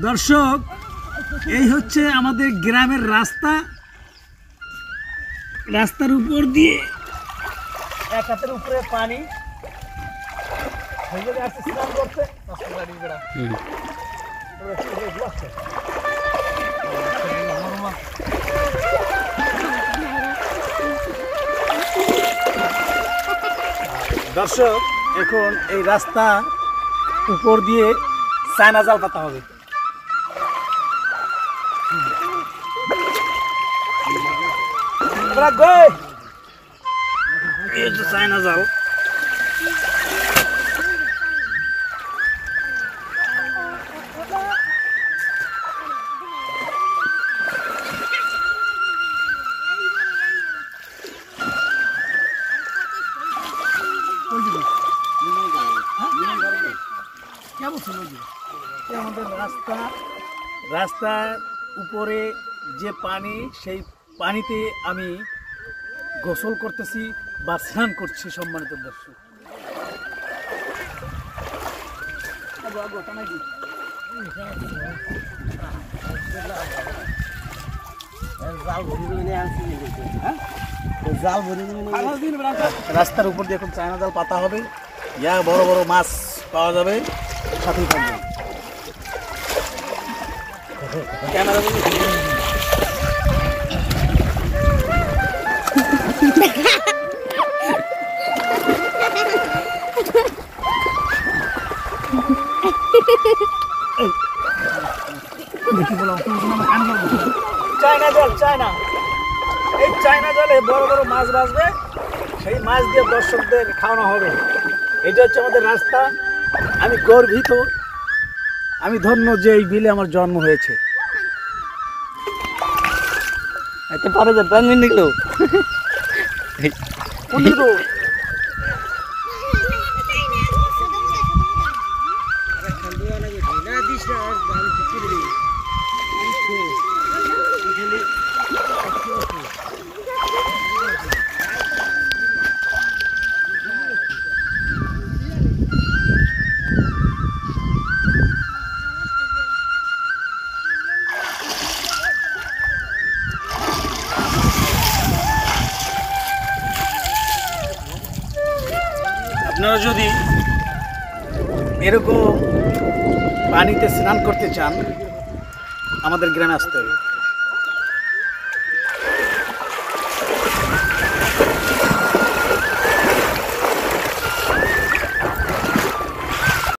দর্শক, এই হচ্ছে আমাদের গ্রামের রাস্তা। রাস্তার উপর দিয়ে এক হাতের উপরে পানি স্নান করতে। দর্শক, এখন এই রাস্তা উপর দিয়ে চায়না জাল পাতা হবে। চায়না জাল আমাদের রাস্তার উপরে যে পানি, সেই পানিতে আমি গোসল করতেছি বা স্নান করছি। সম্মানিত দর্শক, রাস্তার উপর দিয়ে এখন চায়না জাল পাতা হবে। ইয়া বড় বড় মাছ পাওয়া যাবে। সাথেই থাকবে ক্যামেরা। চায়না জল, চায়না, এই চায়না জলে বড় বড় মাছ বাঁচবে। সেই মাছ দিয়ে দর্শকদের খাওয়ানো হবে। এটা হচ্ছে আমাদের রাস্তা। আমি গর্বিত, আমি ধন্য যে এই বিলে আমার জন্ম হয়েছে। পরে যে প্রাণ নিকলো আপনারা যদি এরকম পানিতে স্নান করতে চান, আমাদের গ্রামে আসতে হবে।